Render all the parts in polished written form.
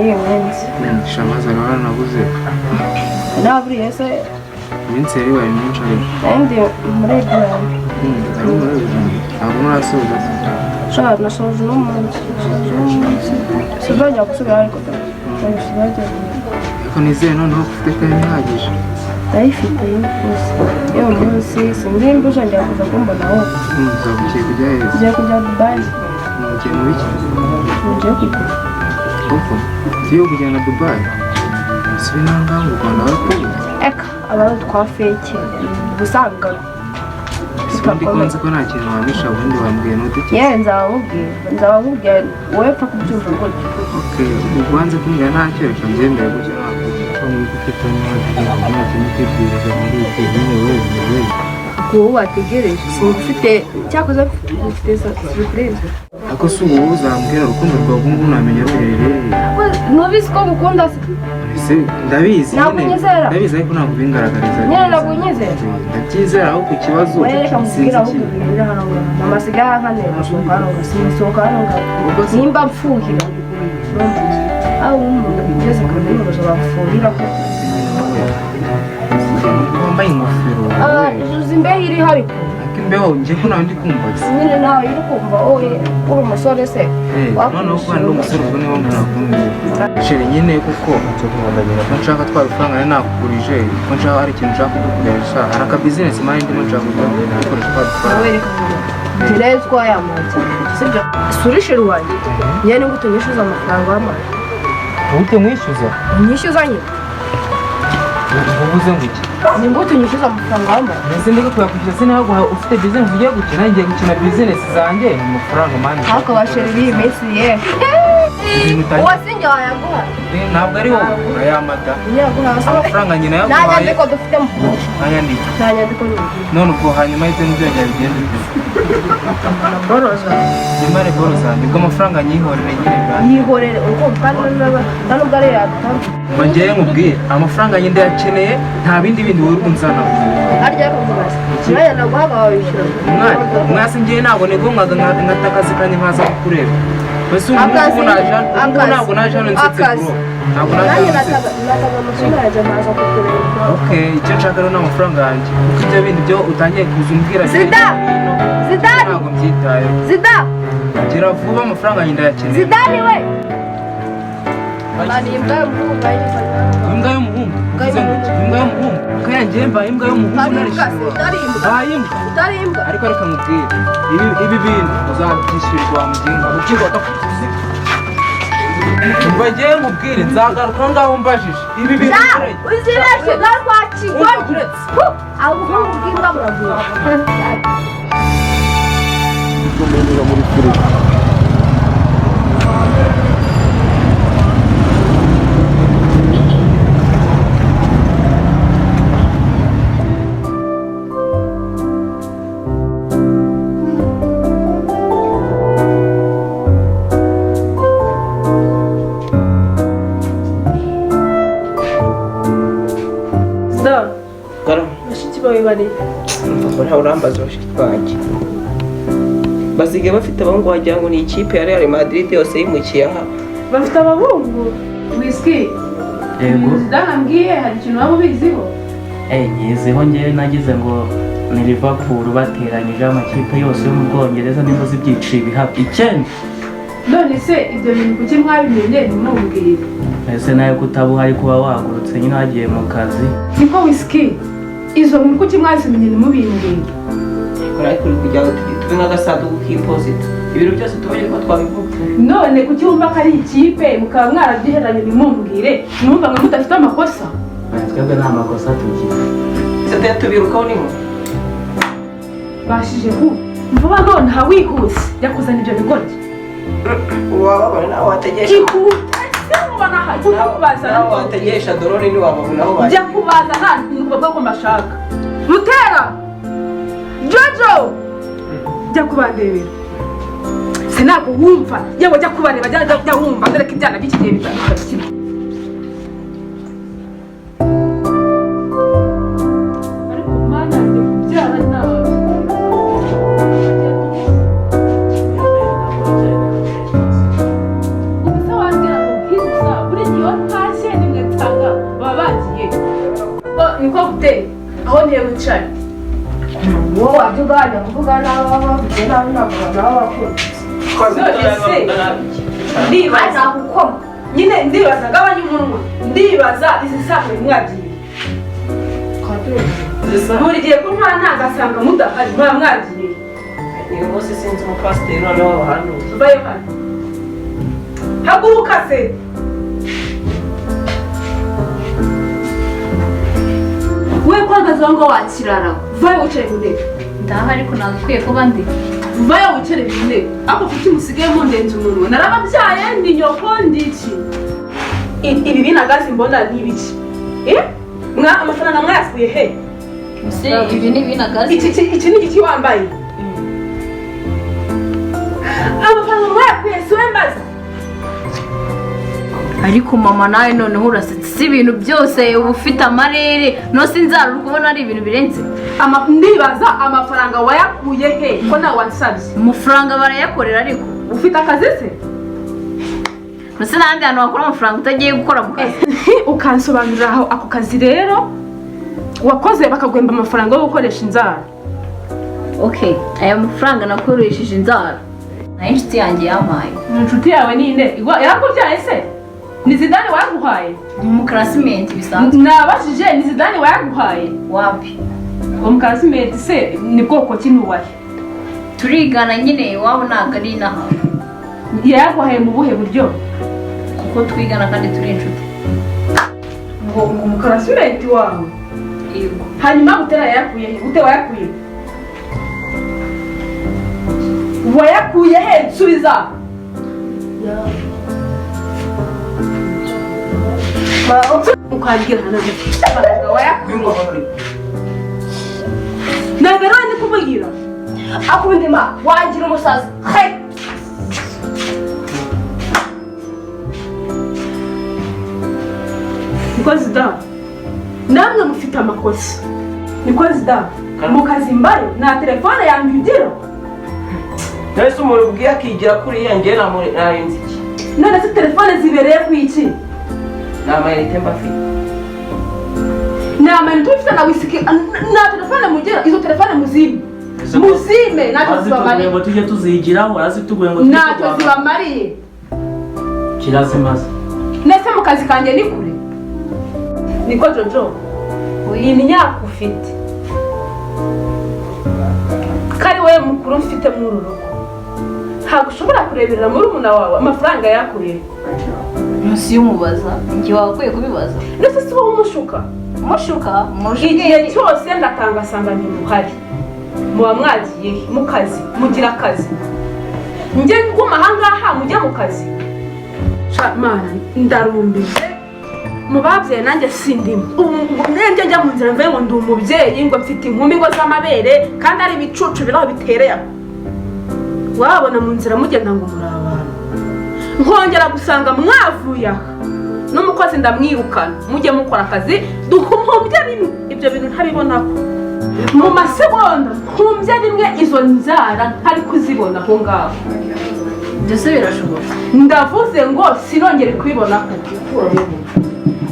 iyi minsi shamaza rero nabuze naburiye se iminsi yari baye myinshi ariko kandi muri Rwanda ntabwo murasoza shaka nasoje no munsi sibajya gusubira ariko ariko nizeye noneho ufite kandi ihagije ndayifite yose iyo munsi sinzi nimba uzongera kuza kumbonaho uzabukiye kujya heza ngiye kujya Dubai ugiye mu biki ngiye kugura koko tugiye kujyana Dubai si binangaha mu Rwanda barakubwira eka abantu twa feke usanga ndi konzi ko nta kintu wamisha ubundi wambwiye n'uduke yewe nzabamubwira wowe pfa kubyumva gutyo ubanze kumbwira ntacyo reka mbyemere gutyo ntabwo muri gufata nta kintu kwibwiriza muri iki nyine wewe wowe wategereje simufite cyakoze mfite surprise ako si ubu uzambwira urukundo rwawe ubu ngubu namenya ruherereye nubizi ko mukunda se ndabizi nakunyizera ndabizi ariko ntabwo bingaragariza nyine nakunyizera ndabyizera aho ku kibazo reka mubwira aho kubwira hano mama sigaha hano gusohoka hano gusohoka hano nimba mfuhira aho umuntu ugeze ku rwego bafuhira ko wambaye ingofero uzi imbeho iri hariko imbeho njye ko nawe ndi kumva nyine nawe iri kumva wowe uri umusore se noneho kuba ndi umusore ubwo niba mbona sheri nyine kuko ko nshaka twari ufaranga nari nakugurije ko nshaka hari ikintu nshaka kugukoresha hari akabizinesi mari ndimo nshaka gukoresha twari ufaranga direct ko yamaze sibyo suri sheri wanjye njye ni gute nyishyuza amafaranga y'amazi ute mwishyuza nyishyuza nyine uvuze ngo iki ni gute nyishyuza amafaranga y'amazi mbese ndi kuyakwishyura sinaguha ufite bizinesi ugiye gukina ngiye gukina bizinesi zanjye ni amafaranga mani ariko basheri b'iyi minsi ye uwasinjye wayaguha ntabwo ari wowe urayamata amafaranga nyina yaguhaye nta nyandiko dufite mu kumusha nta nyandiko none ubwo hanyuma y'ibyo ntibyongera bigenda bite boroza nyimare boroza nibwo amafaranga nyihorere nyine bwanjye yihorere uko kandi nta nubwo ari yadutanga ngewe nkubwire amafaranga nyine ndayakeneye nta bindi wowe unzana harya kukubaza umwanya naguhaga wabishyura umwasi ngewe ntabwo nigomwaga nkata akazi kanjye nkaza kukureba mbese ubu ntabwo naje hano nsetse bro ntabwo naje hano nsetse nataga amasomo yaje nkaza kukureba icyo nshaka rero ni amafaranga yanjye kuko ibyo bindi byo utangiye kuza umbwira Zidane ntabwo mbyitayeho gira vuba amafaranga yanjye ndayakeneye Zidane we bani imbwa y'umuhungu imbwa y'umuhungu imbwa y'umuhungu kayangiye mbaye imbwa y'umuhungu utari imbwa ariko reka nkubwire ibi bintu uzabyishyurirwa wa mugenga ukibaka umva ngewe nkubwire nzagaruka ngaho mbajije ibi bintu uzirashye ntarwakigoryi ubuhungu bw'imbwa buragura kumenyera muri filime urambaza bashiki banjye basigaye bafite abahungu wagira ngo ni ikipe ya Real Madrid yose yimukiye aha bafite abahungu whisky Zidane ambwiye hari ikintu waba ubiziho nyiziho ngewe nagize ngo ni Liverpool bateranyije amakipe yose yo mu Bwongereza nizo zibyiciro ibiha icyenda none se ibyo bintu kuki mwabimenye ntimubwire ese nawe kutabuhari kuba wagurutse nyine wagiye mu kazi niko whisky izo nkuru kuki mwazimenye ntimubimbwire ariko uri kugira ngo tube nk'agasanduku k'iposita ibintu byose tubonye ko twabivuga none kuki wumva ko ari ikipe mukaba mwarabyiheranye ntimumbwire mwumva ngo mudafite amakosa twebwe nta makosa tugira se tubirukaho nimwe bashije vuba none wihuse jya kuzana ibyo bigoryi wababona nawe wategesha nawe wategesha dorone ntiwababona aho baje jya kubaza nta ngombwa ko mbashaka Mutera Jojo jya kubandebera sinago wumva yewe jya kubareba jya wumva dore ko ibyana by'iki gihe bitandukanye niko guteye aho ntiye wicaye wowe wajya uganira kuvuga n'abo bavuze nabi ntabwo bakunze ndibaza gukoma nyine ndibaza gabanya umunwa ndibaza izi saha mwagiye buri gihe ko ntagasanga mudahari mwagiye uyu munsi sinzi umupasiteri noneho w'abahanuzi vayo hano haguruka se we kwagaze aho ngaho wakirara vayo wicaye ku ntebe ndaha ariko nagakwiye kuba ndi vayo wicare ku ntebe ako kuki musigaye mundenze umunwa narababyaye ndi nyoko ndi iki ibi binagazi mbona ni ibiki amafaranga mwayakuye he ibi ni binagazi iki ni igiki wambaye amafaranga mwayakuye si we mbaza ariko mama nawe noneho urasetse si ibintu byose uba ufite amarere no sinzara uri kubona ari ibintu birenze ndibaza amafaranga wayakuye he ko nawe wansabye amafaranga barayakorera ariko ufite akazi se ndetse n'ahandi hantu wakora amafaranga utagiye gukora mu kazi ukansobanurira aho ako kazi rero wakoze bakaguhemba amafaranga yo gukoresha inzara okay aya mafaranga nakoresheje inzara nayo inshuti yanjye yampaye inshuti yawe ni inde yarakubyaye se ni Zidane wayaguhaye umukarasimenti bisanzwe nabashije ni Zidane wayaguhaye wapi umukarasimenti se ni bwoko ki nuwahe turigana nyine iwabo ntabwo ari inaha yayaguhaye mu buhe buryo kuko twigana kandi turi inshuti ngo umukarasimenti wawe yego hanyuma gutera yayakuye he gute wayakuye wayakuye he nsubiza ukabwira hano amafaranga wayakuye ntabwo rero ndi kumubwira akundi ma wangira umusazi he niko Zidane namwe mufite amakosa niko Zidane mu kazi mbayo nta telefone yanjye ugira nese umuntu ubwiye akigira kuriya njye narinzi iki none se telefone zibereye ku iki ni amayinite mba afite ni amayinite ufite na wisiki nta telefone mugira izo telefone muzime muzime ntacyo zibamariye ngo tujye tuzigiraho azituguye ngo ntacyo zibamariye kirazimaze nese mu kazi kanjye ni kure niko Jojo iyi myaka ufite kari wowe mukuru mfite muri uru rugo ntabwo ushobora kureberera muri umuna wawe amafaranga yakuye munsi y'umubaza njye wakwiye kubibaza ndetse si wowe umushuka mushuka igihe cyose ndatanga asanga ntimuhari muba mwagiye mu kazi mugira akazi njye nguma ahangaha mujya mu kazi mana ndarumbije mu babyeyi nanjye sindimo nanjye njya mu nzira mvuye ngo ndi umubyeyi ngo mfite inkumi ngo z'amabere kandi ari ibicucu biri aho bitereye aho wabona mu nzira mugenda ngo muri abantu nkongera gusanga mwavuye aha n'umukozi ndamwirukana mujye mukora akazi duhumbye rimwe ibyo bintu ntabibonaho mu masegonda nkumbye rimwe izo nzara ntari kuzibona aho ngaho byose birashoboka ndavuze ngo sinongere kubibonaho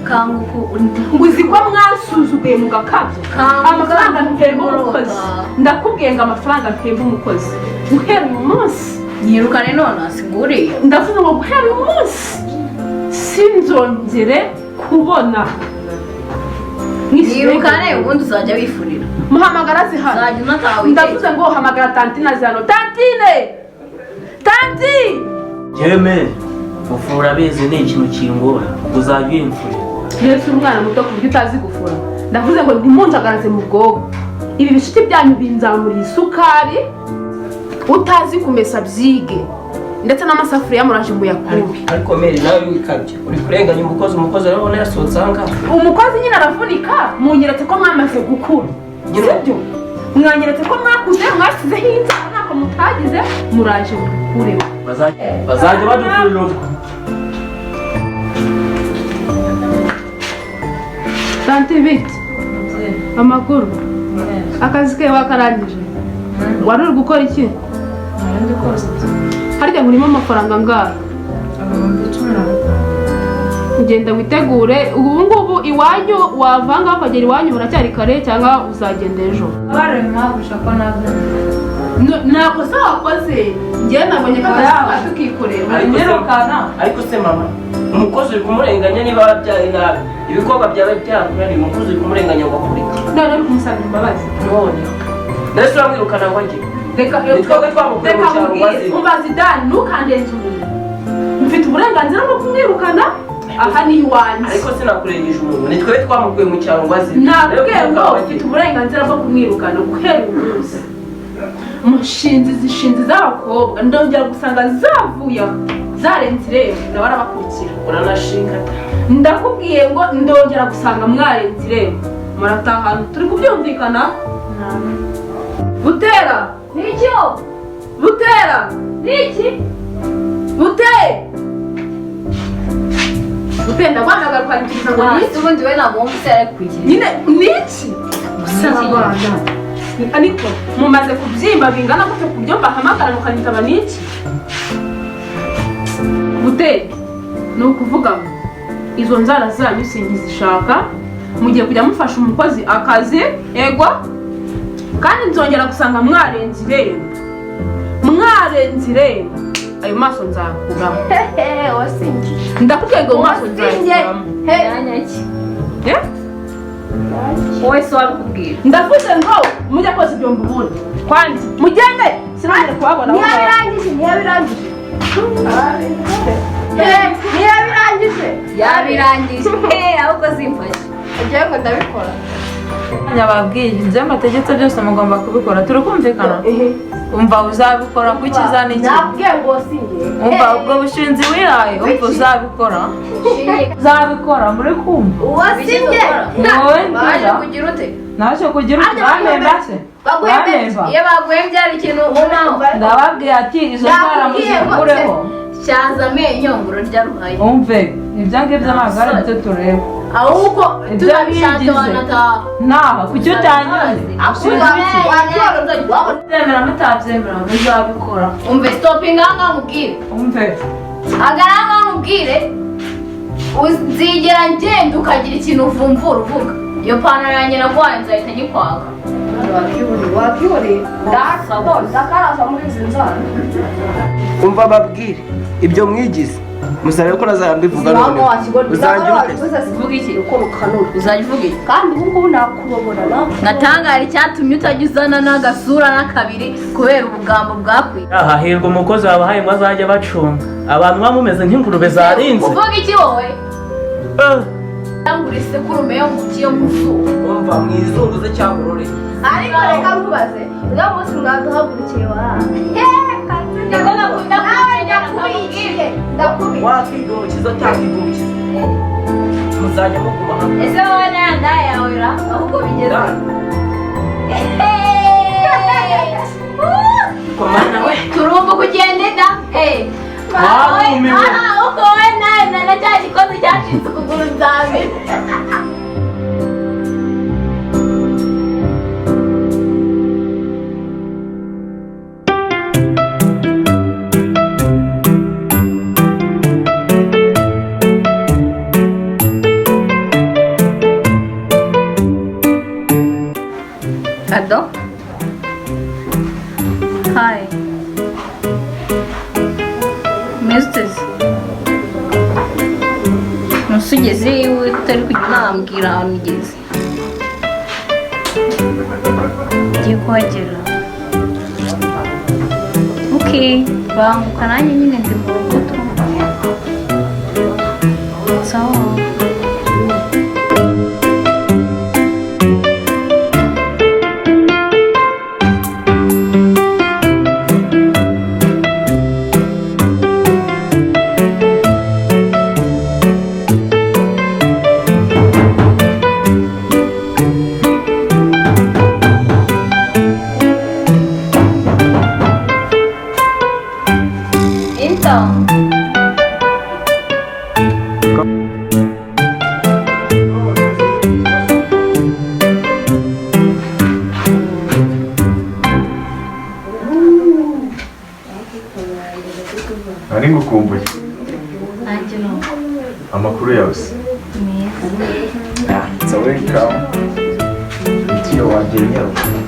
kanguku ngo uzi ko mwasuzuguye mu gakabyo amafaranga mpemba umukozi ndakubwiye ngo amafaranga mpemba umukozi guhera uyu munsi nyirukane none asiguriye ndavuze ngo guhera uyu munsi sinzongere kubona nyirukane ubundi uzajya wifurira muhamagara zihano uzajya unataha ndavuze ngo hamagara tantine zihano tantine tanti yeme gufura abizi ni ikintu kingora uzajya uyimfurira yesu umwana muto ku buryo utazi gufura ndavuze ngo ntimunjagaraze mu bwonko ibi bishiti byanyu binzamuriye isukari utazi kumesa byige ndetse n'amasafuriya muraje ngo yakube ariko Mary nawe wikabye uri kurenganya umukozi arabona yasohotse aha ngaha umukozi nyine aravunika munyeretse ko mwamaze gukura sibyo mwanyeretse ko mwakuze mwasizeho inzara ntako mutagize muraje mubikureho bazajya badufurira ubwo tanti biti amakuru akazi ke wakarangije wari uri gukora iki harya ngurimo amafaranga angahe ugenda witegure ubu ngubu iwanyu wavanga ukagera iwanyu buracyari kare cyangwa uzagenda ejo? barema gushaka nabyo Ntabwo se wakoze njye nabonye ko akazi tukikorera ariko se mama umukozi uri kumurenganya niba warabyaye nabi ibikorwa byawe byakunaniye umukozi uri kumurenganya ngo akore iki none uri kumusabira imbabazi none mbese uramwirukana ngo ajye reka twebwe twamukuye mu cyaro mubazi dani ntukandenze umuntu mfite uburenganzira bwo kumwirukana aha ni iwanjye ariko sinakurengeje umuntu ni twebwe twamukuye mu cyaro ngo aze ntabwo ngo mfite uburenganzira bwo kumwirukana guhera uyu munsi zishinzi z'abakobwa ndongera gusanga zavuye zarenze irembo nawe arabakurikira uranashinga ndakubwiye ngo ndongera gusanga mwarenze irembo muratahana turi kubyumvikana Butera n'icyo Butera n'iki Butera ndabanaga kwandikisha ngo ntabwo ubundi we ntabwo wumva isi yari kugira nyine niki ariko mumaze kubyimba bingana gute ku buryo mbahamagara mukanyitaba niki Butera ni ukuvuga ngo izo nzara zanyu singizishaka mugiye kujya mufasha umukozi akazi ego kandi nzongera gusanga mwarenze irembo ayo maso nzakuraho ndakubwiye ngo maso nzakuramo wowe se wabikubwira ndavuze ngo mujya koza ibyombo ubundi kandi mugende sinongere kubabona yabirangije ahubwo zimfashe ugiye ngo ndabikora nyababwiye ibyo amategeko byose mugomba kubikora turikumvikana umva uzabikora ku kizana iki umva ubwo bushinzi wihaye umva uzabikora muri kumva uwasinye wowe baje kugira ute naje kugira ute bamemba se iyo baguhembye hari ikintu unaho ndababwiye ati izo ntara muzikureho cyanza amenyo ngo urarya ruhaye umve ibyo ngibyo ntabwo ari byo tureba ahubwo turabishatse wanataha naha kuki utanyuze byemera mutabyemera muzabikora umve stopinga ahangaha mubwire umve hagarara ahangaha mubwire uzigera ngenda ukagira ikintu uvumvura uvuga iyo pantaro yanjye naguhaye nzahita nyikwaka wabyure ndakaraza muri izi nzara umva babwire ibyo mwigize musabe ko nazambivuga none uzangira ute uvuga iki uzajya uvuga iki kandi ubu ngubu nakurobora nawe natangara icyatumye utajya uzana n'agasura n'akabiri kubera ubugambo bwakwiye hahirwa umukozi wabahaye ngo azajya bacunga abantu baba mumeze nk'ingurube zarinze uvuga iki wowe yangura isekurume yo mu kiyo mu zuba umva mwizunguze cyangwa urore ariko reka nkubaze uno munsi mwaduhagurukiye wakidumukiza cyangwa idumukiza muzajya muguma hamwe ese wowe nayo ndaye yawe ra ahubwo bigeze komana we turumva kugenda da uko wowe nayo na cya gikozi cyacitse ukuguru byawe Ado? Hi. Mrs. Nusugeze iwe utari kujya unambwira ahantu ugeze. Ugiye kuhagera. Okay, banguka nanjye nyine ndi mu rugo tu. Sawa. Nari ngukumbuye. Nanjye no. Amakuru yawe se? Meza. So welcome. It's your one,